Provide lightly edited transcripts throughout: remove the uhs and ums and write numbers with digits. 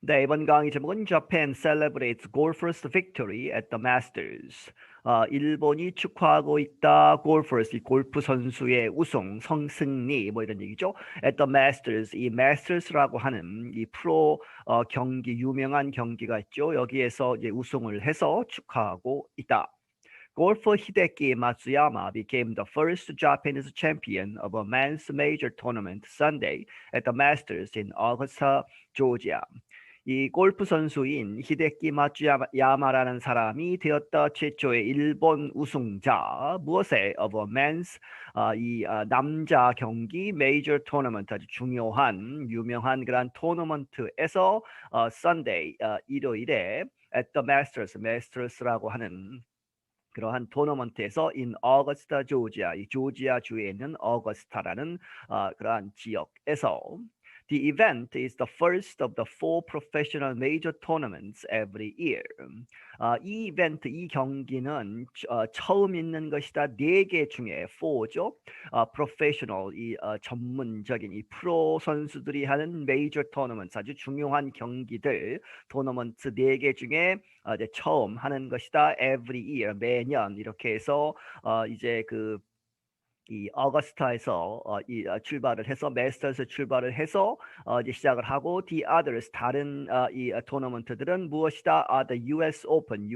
네, 이번 강의 제목은 Japan celebrates golfers' victory at the Masters. 일본이 축하하고 있다. golfers, 이 골프 선수의 우승, 성승리 뭐 이런 얘기죠. at the Masters, 이 Masters라고 하는 이 프로 경기, 유명한 경기가 있죠. 여기에서 이제 우승을 해서 축하하고 있다. Golfer Hideki Matsuyama became the first Japanese champion of a men's major tournament Sunday at the Masters in Augusta, Georgia. 이 골프 선수인 히데키 마츠야마라는 사람이 되었다. 최초의 일본 우승자. 무엇에? of a men's 남자 경기 메이저 토너먼트, 아주 중요한 유명한 그런 토너먼트에서 Sunday 일요일에 at the Masters라고 하는 그러한 토너먼트에서 in Augusta, Georgia, 이 조지아 주에 있는 어거스타라는 그러한 지역에서 The event is the first of the 4 professional major tournaments every year. 이 이벤트, 이 경기는 처음 있는 것이다. 4개 중에 4죠. professional, 이 전문적인 이 프로 선수들이 하는 major tournaments, 아주 중요한 경기들, 토너먼트 4개 중에 이제 처음 하는 것이다. every year, 매년 이렇게 해서 이제 이 어거스타에서 출발을 해서 메스터스 출발을 해서 이제 시작을 하고 the others 다른 이 토너먼트들은 무엇이다? the US Open,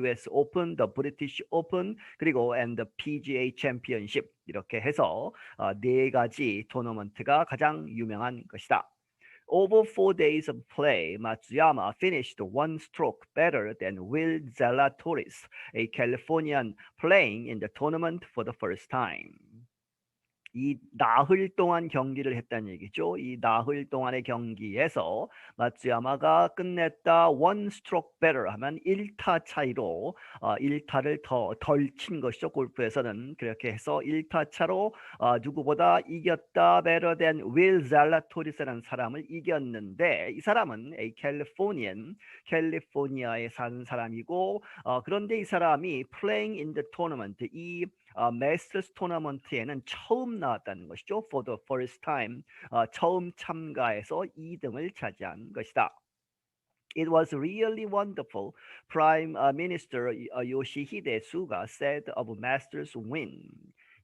the British Open 그리고 and the PGA Championship 이렇게 해서 4가지 토너먼트가 가장 유명한 것이다. Over 4 days of play, Matsuyama finished 1 stroke better than Will Zalatoris, a Californian, playing in the tournament for the first time. 이 나흘 동안 경기를 했다는 얘기죠. 이 나흘 동안의 경기에서 마츠야마가 끝냈다. 1 stroke better 하면 1타 차이로 1타를 덜 친 것이죠. 골프에서는 그렇게 해서 1타 차로 누구보다 이겼다. better than Will Zalatoris라는 사람을 이겼는데 이 사람은 a Californian, 캘리포니아에 사는 사람이고 그런데 이 사람이 playing in the tournament, 이 메스터스 토너먼트에는 처음 나왔다는 것이죠. For the first time, 처음 참가해서 2등을 차지한 것이다. It was really wonderful, Prime Minister Yoshihide Suga said of Masters win.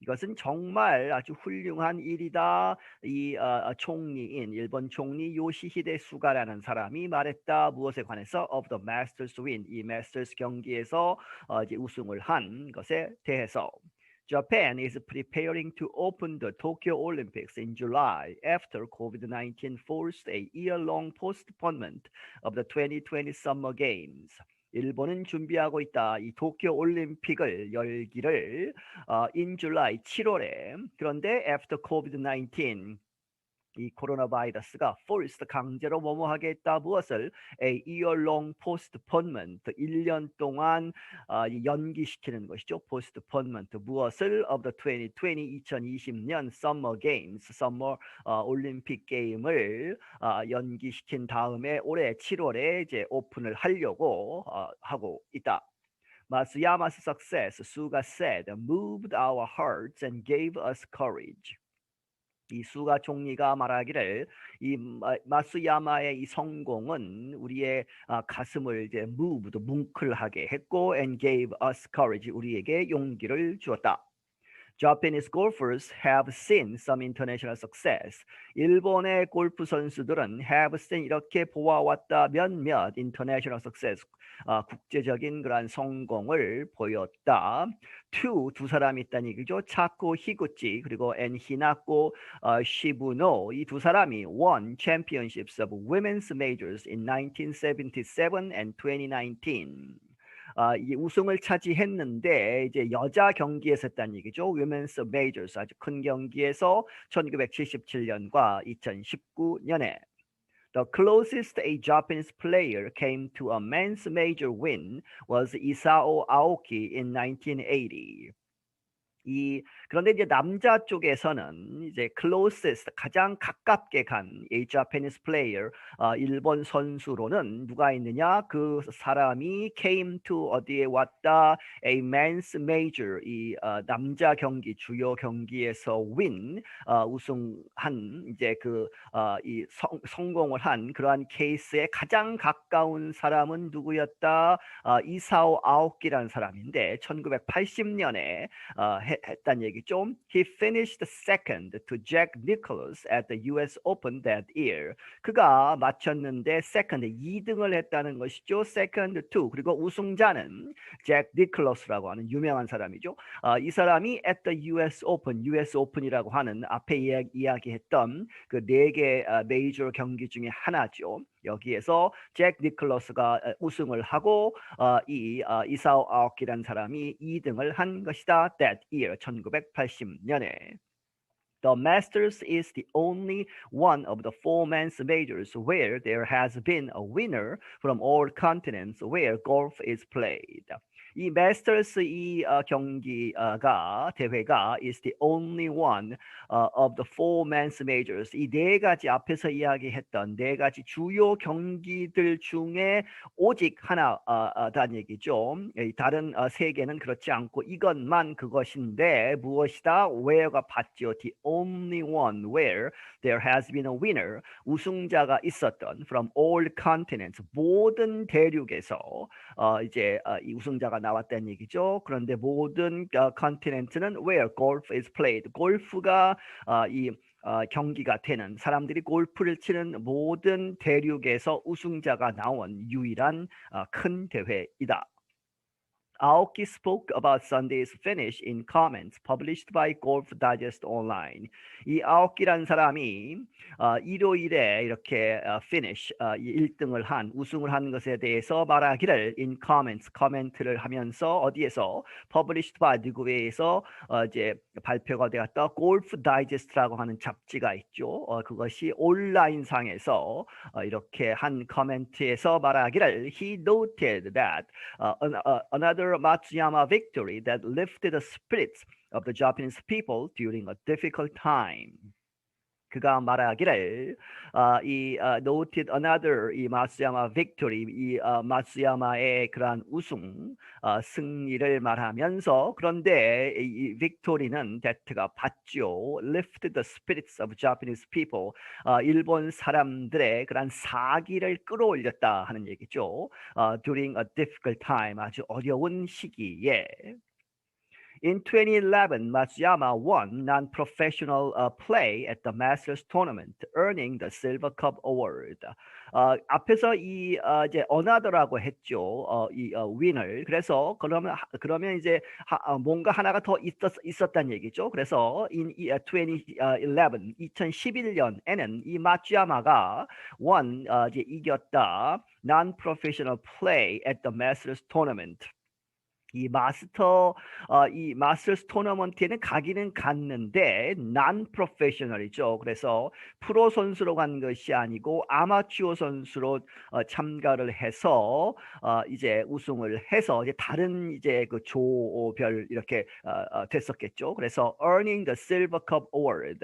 이것은 정말 아주 훌륭한 일이다. 이 총리인 일본 총리 요시히데 수가라는 사람이 말했다. 무엇에 관해서? Of the Masters win. 이 Masters 경기에서 이제 우승을 한 것에 대해서. Japan is preparing to open the Tokyo Olympics in July after COVID-19 forced a year-long postponement of the 2020 Summer Games. 일본은 준비하고 있다. 이 도쿄 올림픽을 열기를 in July 7월에 그런데 after COVID-19 이 코로나 바이러스가 forced 강제로 뭐뭐하게 했다. 무엇을? A year-long postponement 1년 동안 연기시키는 것이죠. postponement 무엇을? of the 2020년 Summer Games Summer 올림픽 게임을 연기시킨 다음에 올해 7월에 이제 오픈을 하려고 하고 있다. Matsuyama's success, Suga said, moved our hearts and gave us courage. 이 수가 총리가 말하기를 이 마쓰야마의 이 성공은 우리의 가슴을 이제 moved 뭉클하게 했고 and gave us courage 우리에게 용기를 주었다. Japanese golfers have seen some international success. 일본의 골프 선수들은 have seen 이렇게 보아왔다 몇몇 international success 국제적인 그런 성공을 보였다. 두 사람이 있다는 얘기죠. 차코 히구치 그리고 엔 히나코 시부노 이 두 사람이 won championships of women's majors in 1977 and 2019. 이 우승을 차지했는데 이제 여자 경기에서 했다는 얘기죠. Women's Majors 아주 큰 경기에서 1977년과 2019년에 The closest a Japanese player came to a men's major win was Isao Aoki in 1980. 그런데 이제 남자 쪽에서는 이제 closest 가장 가깝게 간 a Japanese player 일본 선수로는 누가 있느냐? 그 사람이 came to 어디에 왔다? A men's major 남자 경기 주요 경기에서 win 우승한 이제 성공을 한 그러한 케이스에 가장 가까운 사람은 누구였다? 이사오 아오키라는 사람인데 1980년에 했단 얘기죠. He finished second to Jack Nicklaus at the US Open that year. 그가 마쳤는데 second 2등을 했다는 것이죠. second to 그리고 우승자는 잭 니클러스라고 하는 유명한 사람이죠. 이 사람이 at the US Open, US Open이라고 하는 앞에 이야기했던 그 4개 메이저 경기 중에 하나죠. 여기에서 잭 니클러스가 우승을 하고 이사오 아오키라는 사람이 2등을 한 것이다. That year, 1980년에. The Masters is the only one of the four men's majors where there has been a winner from all continents where golf is played. 이 마스터스 경기가 대회가 is the only one of the four men's majors. 이 4가지 앞에서 이야기했던 4가지 주요 경기들 중에 오직 하나다는 얘기죠. 다른 3개는 그렇지 않고 이것만 그것인데 무엇이다? where가 봤죠. The only one where there has been a winner. 우승자가 있었던 from all continents. 모든 대륙에서 이제 이 우승자가 나왔다는 얘기죠. 그런데 모든 컨티넨트는 where golf is played. 골프가 경기가 되는 사람들이 골프를 치는 모든 대륙에서 우승자가 나온 유일한 큰 대회이다. Aoki spoke about Sunday's finish in comments published by Golf Digest Online. 이 아오키라는 사람이 일요일에 이렇게 finish 1등을 한 우승을 한 것에 대해서 말하기를 in comments 코멘트를 하면서 어디에서 published by 누구에서 이제 발표가 되었다. Golf Digest라고 하는 잡지가 있죠. 그것이 온라인상에서 이렇게 한 코멘트에서 말하기를 he noted that another Ma쓰야마 victory that lifted the spirits of the Japanese people during a difficult time. 그가 말하기를 noted another 이 마쓰야마 victory 이 마쓰야마의 그러한 우승 승리를 말하면서 그런데 이 victory는 that가 받죠. lift the spirits of Japanese people 일본 사람들의 그러한 사기를 끌어올렸다 하는 얘기죠. during a difficult time 아주 어려운 시기에. In 2011, Matsuyama won non-professional play at the Masters tournament, earning the Silver Cup Award. 앞에서 이제 another라고 했죠. 이 win을. 그래서 그러면 이제 뭔가 하나가 더 있었다는 얘기죠. 그래서 in 2011에는 이 마츠야마가 이제 이겼다. Non-professional play at the Masters tournament. 이 마스터스 토너먼트에는 가기는 갔는데 non 프로페셔널이죠. 그래서 프로 선수로 간 것이 아니고 아마추어 선수로 참가를 해서 이제 우승을 해서 이제 다른 이제 그 조별 이렇게 됐었겠죠. 그래서 earning the Silver Cup Award,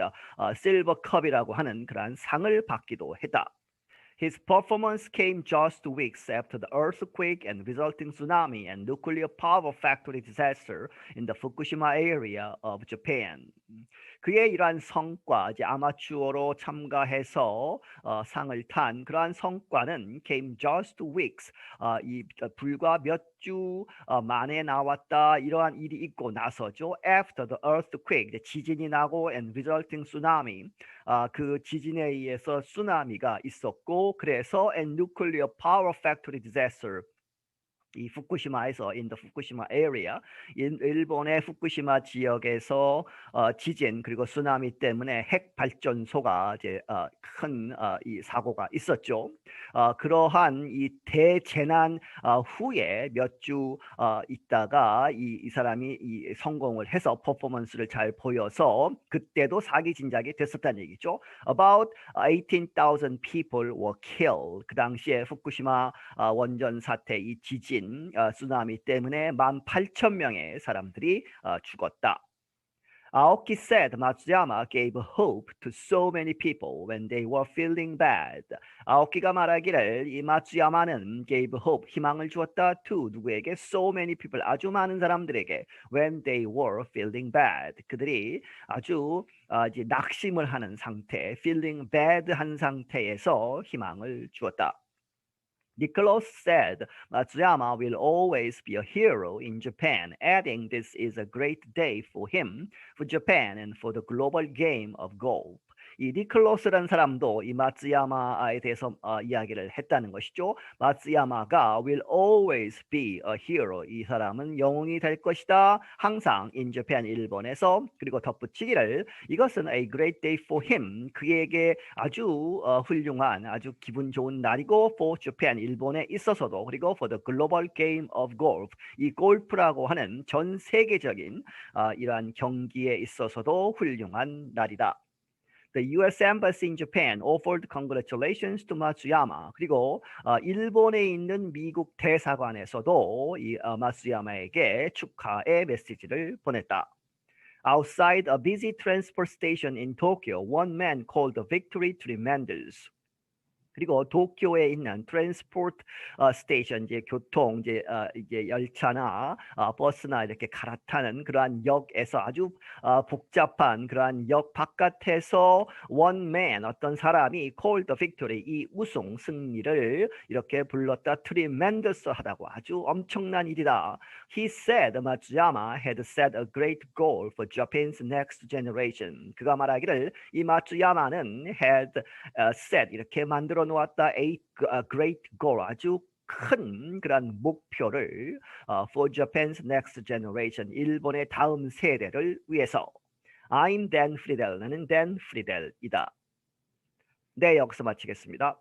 실버 컵이라고 하는 그러한 상을 받기도 했다. His performance came just weeks after the earthquake and resulting tsunami and nuclear power factory disaster in the Fukushima area of Japan. 그의 이러한 성과, 이제 아마추어로 참가해서 상을 탄 그러한 성과는 came just weeks, 불과 몇 주 만에 나왔다. 이러한 일이 있고 나서죠. After the earthquake, 이제 지진이 나고 and resulting tsunami, 그 지진에 의해서 쓰나미가 있었고 그래서 and nuclear power factory disaster. 이 후쿠시마에서 in the Fukushima area, 일본의 후쿠시마 지역에서 지진 그리고 쓰나미 때문에 핵 발전소가 이제 큰 이 사고가 있었죠. 그러한 이 대재난 후에 몇 주 있다가 이 사람이 성공을 해서 퍼포먼스를 잘 보여서 그때도 사기 진작이 됐었다는 얘기죠. About 18,000 people were killed. 그 당시에 후쿠시마 원전 사태 이 지진 쓰나미 때문에 18,000명의 사람들이 죽었다. Aoki said Matsuyama gave hope to so many people when they were feeling bad. 아오키가 말하기를 이 마츠야마는 gave hope, 희망을 주었다 to 누구에게? So many people, 아주 많은 사람들에게 when they were feeling bad. 그들이 아주 이제 낙심을 하는 상태, feeling bad 한 상태에서 희망을 주었다. Nicholas said Matsuyama will always be a hero in Japan, adding this is a great day for him, for Japan, and for the global game of golf. 이 니클로스라는 사람도 이 마츠야마에 대해서 이야기를 했다는 것이죠. 마츠야마가 will always be a hero. 이 사람은 영웅이 될 것이다. 항상 in Japan, 일본에서. 그리고 덧붙이기를 이것은 a great day for him. 그에게 아주 훌륭한, 아주 기분 좋은 날이고 for Japan, 일본에 있어서도. 그리고 for the global game of golf. 이 골프라고 하는 전 세계적인 이러한 경기에 있어서도 훌륭한 날이다. The U.S. Embassy in Japan offered congratulations to Matsuyama. 그리고 일본에 있는 미국 대사관에서도 이 마츠야마에게 축하의 메시지를 보냈다. Outside a busy transport station in Tokyo, one man called the victory tremendous. 그리고 도쿄에 있는 트랜스포트 스테이션, 이제 교통, 이제 열차나 버스나 이렇게 갈아타는 그러한 역에서 아주 복잡한 그러한 역 바깥에서 one man, 어떤 사람이 called the victory, 이 우승, 승리를 이렇게 불렀다. tremendous 하다고, 아주 엄청난 일이다. He said Matsuyama had set a great goal for Japan's next generation. 그가 말하기를 이 마츠야마는 had set, 이렇게 만들어 놓았다. A great goal, 아주 큰 그런 목표를 for Japan's next generation, 일본의 다음 세대를 위해서. I'm Dan Friedel, 나는 Dan Friedel이다. 네, 여기서 마치겠습니다.